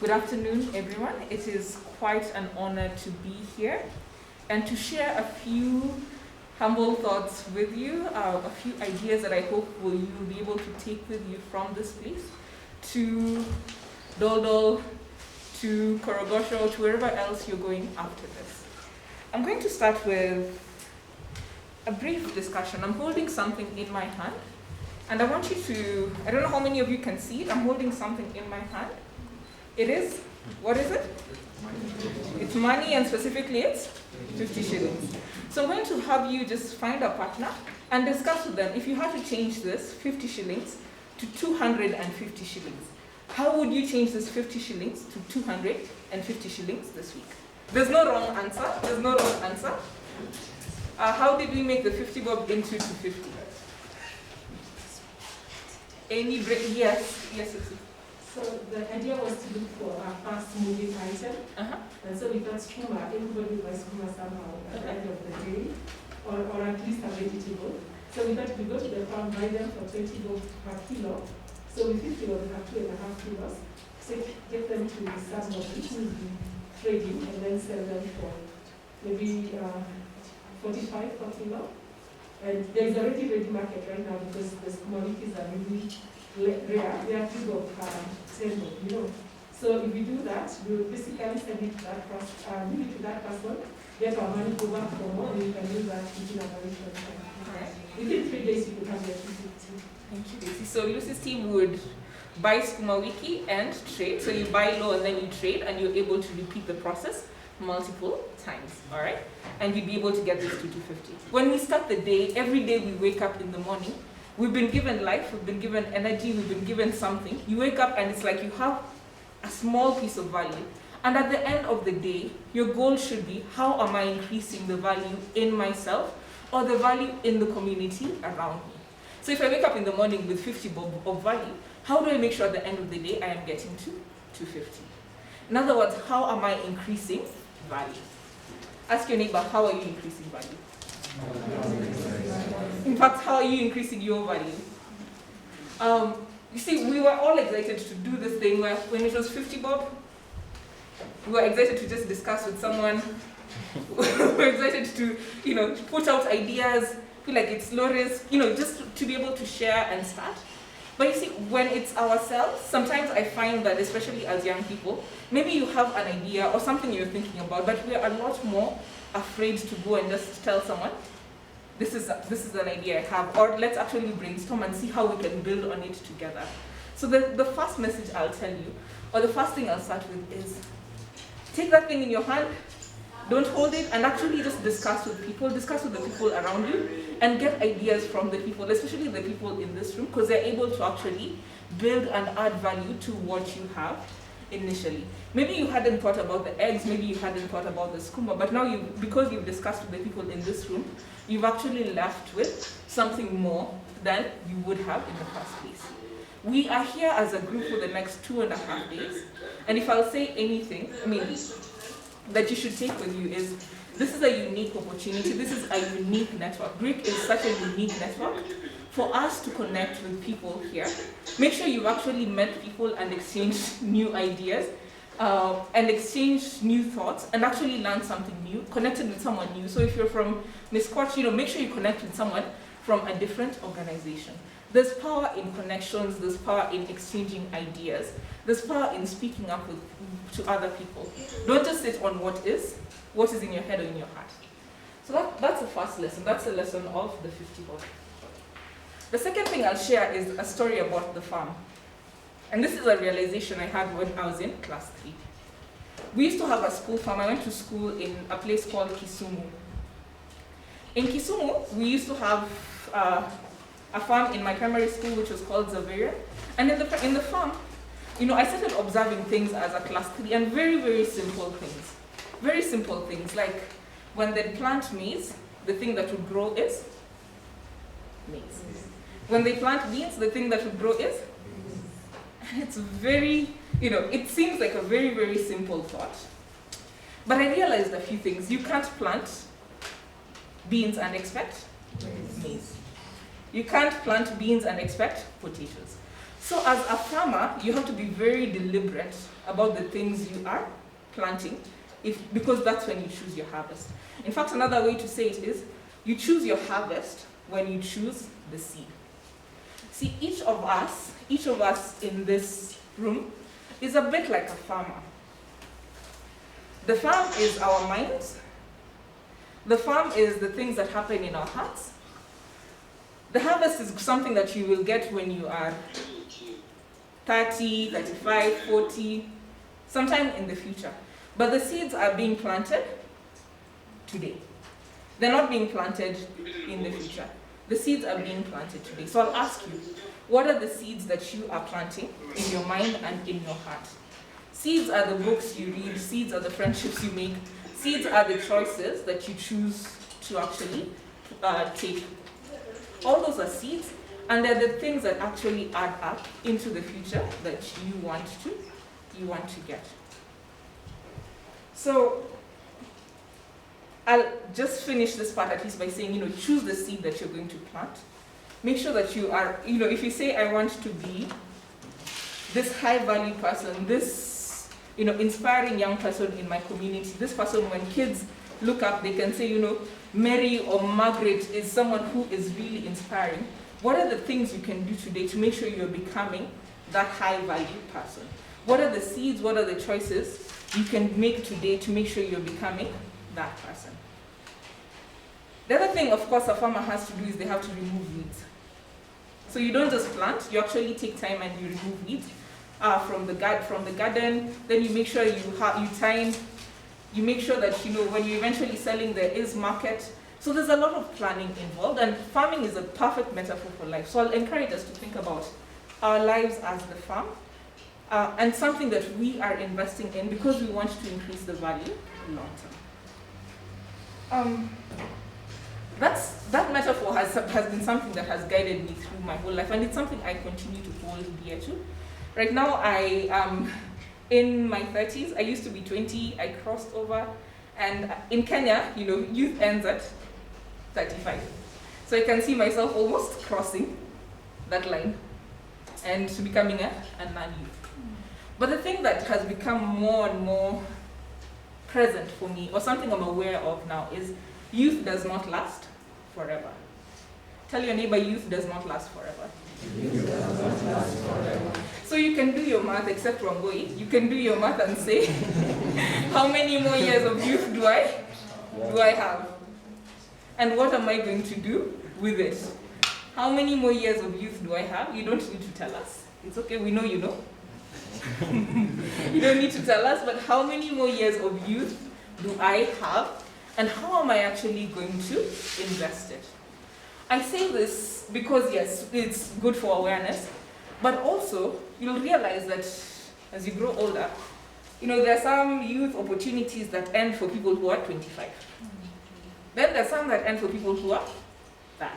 Good afternoon, everyone. It is quite an honor to be here and to share a few humble thoughts with you, a few ideas that I hope you will be able to take with you from this place to Dol, to Korogosho, to wherever else you're going after this. I'm going to start with a brief discussion. I'm holding something in my hand, and I want you to, I don't know how many of you can see it, I'm holding something in my hand. It is, what is it? It's money, and specifically it's 50 shillings. So I'm going to have you just find a partner and discuss with them, if you had to change this 50 shillings to 250 shillings, how would you change this 50 shillings to 250 shillings this week? There's no wrong answer. There's no wrong answer. How did we make the 50 bob into 250? Any break? Yes. So the idea was to look for a fast-moving item, and so we thought skuma, everybody buys skuma somehow at the end of the day, or at least a vegetable. So we thought if we go to the farm, buy them for 20 bob per kilo. So with 50 bob, we have 2.5 kilos. So get them to some of which will be trading, and then sell them for maybe 45 per kilo. And there is already ready market right now because the commodities are really rare. They are big of 10 bob, you know. So if we do that, we will basically send it to that person, give it to that person, get our money over for more, and we can use that within a very short time. Within 3 days, you could have your 250. Thank you, Daisy. So Lucy's team would buy Skuma Wiki and trade. So you buy low and then you trade, and you're able to repeat the process multiple times, all right? And you'd be able to get this to 250. When we start the day, every day we wake up in the morning, we've been given life, we've been given energy, we've been given something. You wake up and it's like you have a small piece of value. And at the end of the day, your goal should be, how am I increasing the value in myself or the value in the community around me? So if I wake up in the morning with 50 bob of value, how do I make sure at the end of the day I am getting to 250? In other words, how am I increasing value? Ask your neighbor, how are you increasing value? In fact, how are you increasing your value? You see, we were all excited to do this thing where when it was 50 bob, we were excited to just discuss with someone. We were excited to, put out ideas, feel like it's low risk, just to be able to share and start. But you see, when it's ourselves, sometimes I find that, especially as young people, maybe you have an idea or something you're thinking about, but we're a lot more afraid to go and just tell someone, this is an idea I have, or let's actually brainstorm and see how we can build on it together. So the first message I'll tell you, or the first thing I'll start with is, take that thing in your hand, don't hold it, and actually just discuss with the people around you, and get ideas from the people, especially the people in this room, because they're able to actually build and add value to what you have initially. Maybe you hadn't thought about the eggs, maybe you hadn't thought about the skooma, but now because you've discussed with the people in this room, you've actually left with something more than you would have in the first place. We are here as a group for the next 2.5 days, and if I'll say anything, that you should take with you is, this is a unique opportunity, this is a unique network. GRIC is such a unique network for us to connect with people here. Make sure you've actually met people and exchanged new ideas, and exchanged new thoughts, and actually learned something new, connected with someone new. So if you're from Miss Koch, make sure you connect with someone from a different organization. There's power in connections, there's power in exchanging ideas, there's power in speaking up to other people. Don't just sit on what is in your head or in your heart. So that's the first lesson. That's the lesson of the 50 bob. The second thing I'll share is a story about the farm. And this is a realization I had when I was in class 3. We used to have a school farm. I went to school in a place called Kisumu. In Kisumu, we used to have a farm in my primary school, which was called Zaveria. And in the farm, I started observing things as a class 3, and very, very simple things. Very simple things, like when they plant maize, the thing that would grow is maize. When they plant beans, the thing that would grow is? And it's very, it seems like a very, very simple thought. But I realized a few things. You can't plant beans and expect maize. You can't plant beans and expect potatoes. So as a farmer, you have to be very deliberate about the things you are planting, because that's when you choose your harvest. In fact, another way to say it is, you choose your harvest when you choose the seed. See, each of us in this room is a bit like a farmer. The farm is our minds. The farm is the things that happen in our hearts. The harvest is something that you will get when you are 30, 35, 40, sometime in the future. But the seeds are being planted today. They're not being planted in the future. The seeds are being planted today. So I'll ask you, what are the seeds that you are planting in your mind and in your heart? Seeds are the books you read, seeds are the friendships you make, seeds are the choices that you choose to actually take. All those are seeds, and they're the things that actually add up into the future that you want to get. So I'll just finish this part at least by saying, choose the seed that you're going to plant. Make sure that you are, if you say, I want to be this high-value person, this, inspiring young person in my community, this person, when kids look up, they can say, Mary or Margaret is someone who is really inspiring. What are the things you can do today to make sure you're becoming that high-value person? What are the seeds, what are the choices you can make today to make sure you're becoming that person? The other thing, of course, a farmer has to do is they have to remove weeds. So you don't just plant, you actually take time and you remove weeds from the garden. Then you make sure you time. You make sure that when you're eventually selling, there is market. So there's a lot of planning involved, and farming is a perfect metaphor for life. So I'll encourage us to think about our lives as the farm, and something that we are investing in because we want to increase the value long term. That metaphor has been something that has guided me through my whole life, and it's something I continue to hold dear to. Right now, I am in my 30s. I used to be 20. I crossed over, and in Kenya, youth ends at 35. So I can see myself almost crossing that line and becoming a non-youth. But the thing that has become more and more present for me, or something I'm aware of now, is youth does not last forever. Tell your neighbor, youth does not last forever. Youth does not last forever. So you can do your math, except Wangoi. You can do your math and say, how many more years of youth do I have? And what am I going to do with it? How many more years of youth do I have? You don't need to tell us. It's okay, we know you know. You don't need to tell us, but how many more years of youth do I have? And how am I actually going to invest it? I say this because, yes, it's good for awareness, but also you'll realize that as you grow older, there are some youth opportunities that end for people who are 25. Then there are some that end for people who are 30.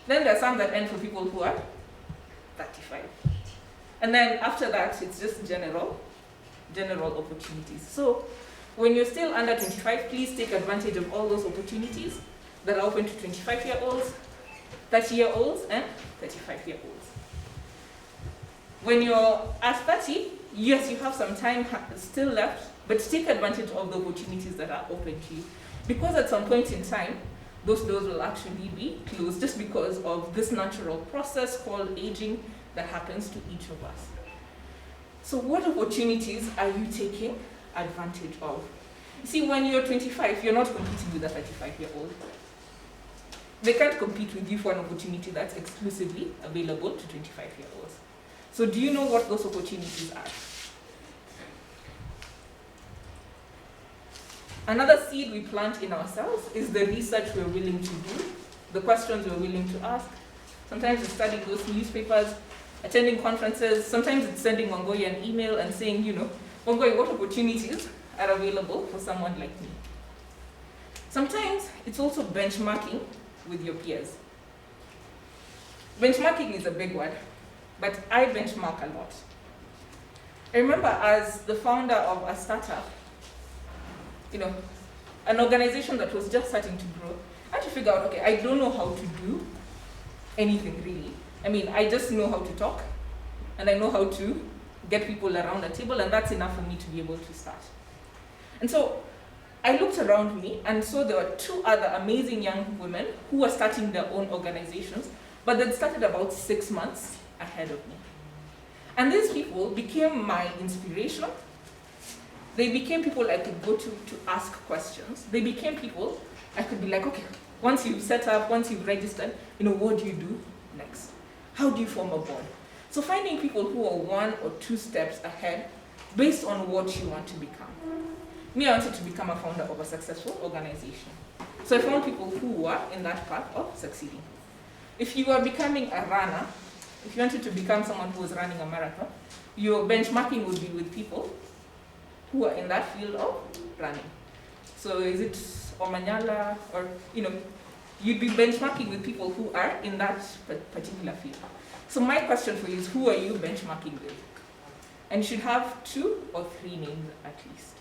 Then there are some that end for people who are 35. And then after that, it's just general opportunities. So when you're still under 25, please take advantage of all those opportunities that are open to 25-year-olds, 30-year-olds, and 35-year-olds. When you're at 30, yes, you have some time still left, but take advantage of the opportunities that are open to you. Because at some point in time, those doors will actually be closed just because of this natural process called aging that happens to each of us. So what opportunities are you taking advantage of? You see, when you're 25, you're not competing with a 35-year-old. They can't compete with you for an opportunity that's exclusively available to 25-year-olds. So do you know what those opportunities are? Another seed we plant in ourselves is the research we're willing to do, the questions we're willing to ask. Sometimes it's studying those newspapers, attending conferences. Sometimes it's sending Wangoi an email and saying, Wangoi, what opportunities are available for someone like me? Sometimes it's also benchmarking with your peers. Benchmarking is a big word, but I benchmark a lot. I remember as the founder of a startup, an organization that was just starting to grow, I had to figure out, okay, I don't know how to do anything really. I mean, I just know how to talk and I know how to get people around the table, and that's enough for me to be able to start. And so I looked around me and saw there were 2 other amazing young women who were starting their own organizations, but they'd started about 6 months ahead of me. And these people became my inspiration. They became people I could go to ask questions. They became people I could be like, okay, once you've set up, once you've registered, what do you do next? How do you form a board? So finding people who are 1 or 2 steps ahead based on what you want to become. Me, I wanted to become a founder of a successful organization. So I found people who were in that path of succeeding. If you are becoming a runner, if you wanted to become someone who is running a marathon, your benchmarking would be with people who are in that field of running. So is it Omanyala, or you'd be benchmarking with people who are in that particular field. So my question for you is, who are you benchmarking with? And you should have 2 or 3 names at least.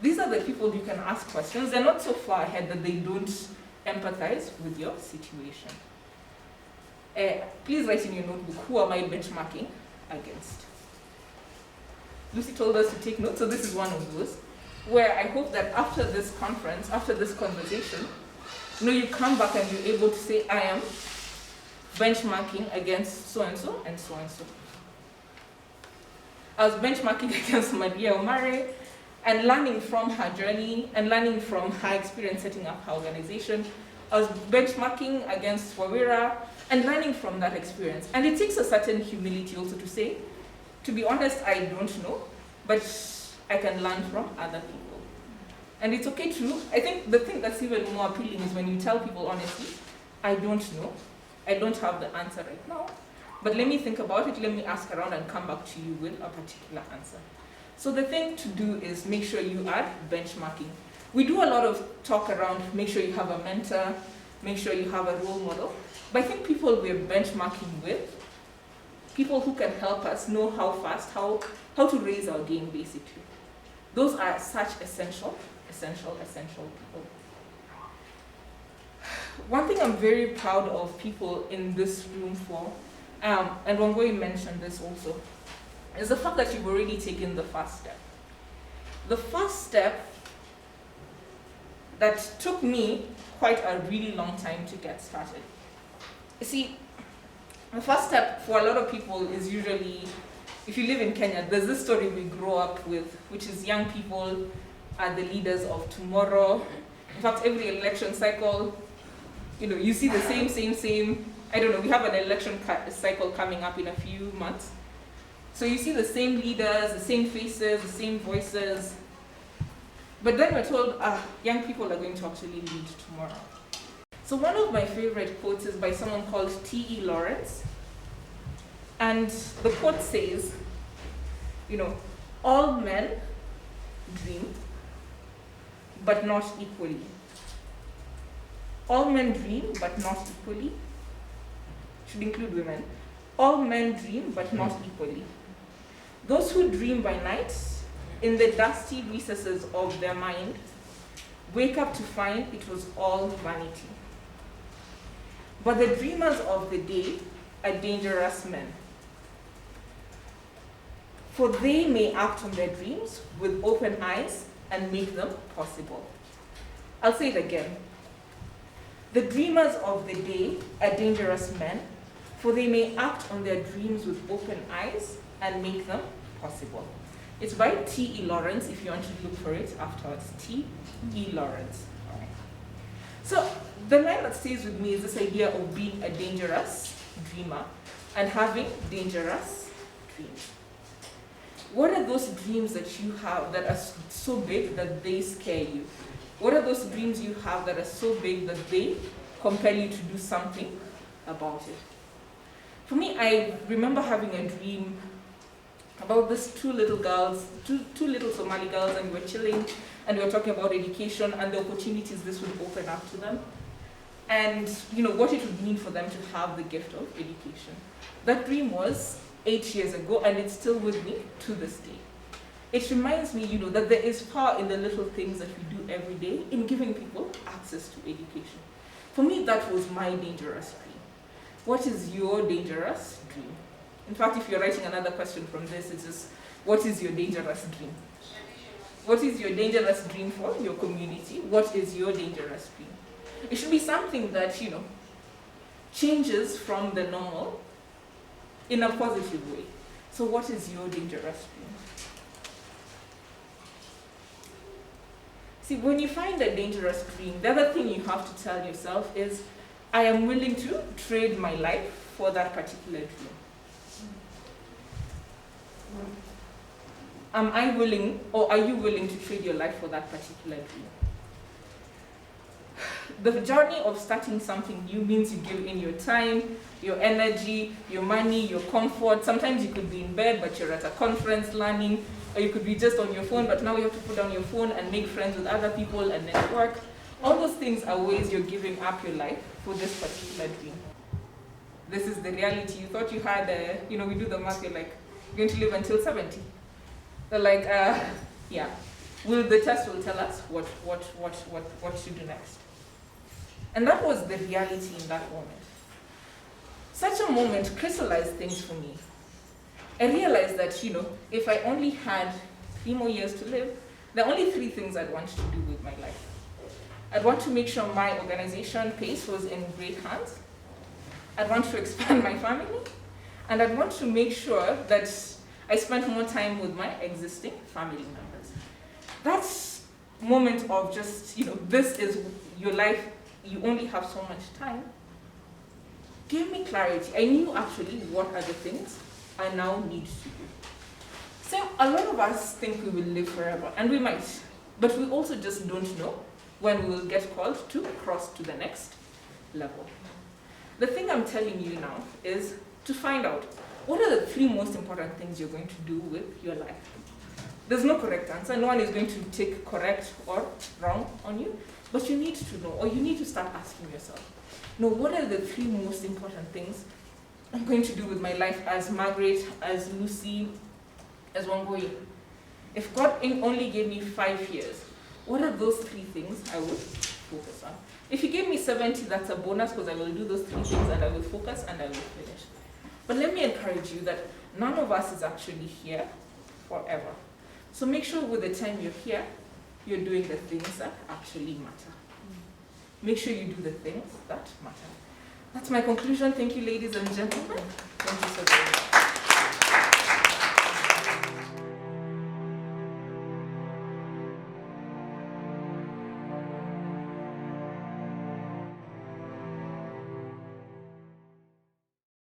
These are the people you can ask questions. They're not so far ahead that they don't empathize with your situation. Please write in your notebook, who am I benchmarking against? Lucy told us to take notes, so this is one of those, where I hope that after this conference, after this conversation, you come back and you're able to say, I am benchmarking against so-and-so and so-and-so. I was benchmarking against Maria Omare and learning from her journey and learning from her experience setting up her organization. I was benchmarking against Wawira and learning from that experience. And it takes a certain humility also to say, to be honest, I don't know, but I can learn from other people. And it's okay to, I think the thing that's even more appealing is when you tell people honestly, I don't know, I don't have the answer right now, but let me think about it, let me ask around and come back to you with a particular answer. So the thing to do is make sure you are benchmarking. We do a lot of talk around, make sure you have a mentor, make sure you have a role model, but I think people we're benchmarking with, people who can help us know how fast, how to raise our game basically. Those are such essential people. One thing I'm very proud of people in this room for, and Wangoi mentioned this also, is the fact that you've already taken the first step. The first step that took me quite a really long time to get started. You see, the first step for a lot of people is usually, if you live in Kenya, there's this story we grow up with, which is young people are the leaders of tomorrow. In fact, every election cycle, you see the same, I don't know, we have an election cycle coming up in a few months. So you see the same leaders, the same faces, the same voices. But then we're told, young people are going to actually lead tomorrow. So one of my favorite quotes is by someone called T.E. Lawrence. And the quote says, all men dream, but not equally. All men dream, but not equally. Should include women. All men dream, but not equally. Those who dream by night, in the dusty recesses of their mind, wake up to find it was all vanity. But the dreamers of the day are dangerous men, for they may act on their dreams with open eyes and make them possible. I'll say it again. The dreamers of the day are dangerous men, for they may act on their dreams with open eyes and make them possible. It's by T.E. Lawrence, if you want to look for it afterwards. T.E. Lawrence. All right. So the line that stays with me is this idea of being a dangerous dreamer and having dangerous dreams. What are those dreams that you have that are so big that they scare you? What are those dreams you have that are so big that they compel you to do something about it? For me, I remember having a dream about these two little little Somali girls, and we were chilling and we were talking about education and the opportunities this would open up to them, and what it would mean for them to have the gift of education. That dream was 8 years ago, and it's still with me to this day. It reminds me, that there is power in the little things that we do every day in giving people access to education. For me, that was my dangerous dream. What is your dangerous dream? In fact, if you're writing another question from this, it's just, what is your dangerous dream? What is your dangerous dream for your community? What is your dangerous dream? It should be something that, you know, changes from the normal in a positive way. So what is your dangerous dream? See, when you find a dangerous dream, the other thing you have to tell yourself is, I am willing to trade my life for that particular dream. Am I willing, or are you willing to trade your life for that particular dream? The journey of starting something new means you give in your time, your energy, your money, your comfort. Sometimes you could be in bed, but you're at a conference learning, or you could be just on your phone, but now you have to put down your phone and make friends with other people and network. All those things are ways you're giving up your life for this particular dream. This is the reality. You thought you had, you know, we do the math, you're like, you're going to live until 70. They're like, yeah. The test will tell us what to do next. And that was the reality in that moment. Such a moment crystallized things for me. I realized that, you know, if I only had 3 more years to live, there are only 3 things I'd want to do with my life. I'd want to make sure my organization, PACE, was in great hands. I'd want to expand my family. And I'd want to make sure that I spent more time with my existing family members. That's moment of just, you know, this is your life, you only have so much time. Gave me clarity. I knew actually what are the things I now need to do. So a lot of us think we will live forever, and we might, but we also just don't know when we will get called to cross to the next level. The thing I'm telling you now is to find out what are the 3 most important things you're going to do with your life. There's no correct answer. No one is going to take correct or wrong on you, but you need to know, or you need to start asking yourself, no, what are the 3 most important things I'm going to do with my life as Margaret, as Lucy, as Wangoi? If God only gave me 5 years, what are those 3 things I would focus on? If He gave me 70, that's a bonus, because I will do those 3 things and I will focus and I will finish. But let me encourage you that none of us is actually here forever. So make sure with the time you're here, you're doing the things that actually matter. Make sure you do the things that matter. That's my conclusion. Thank you, ladies and gentlemen. Thank you so very much.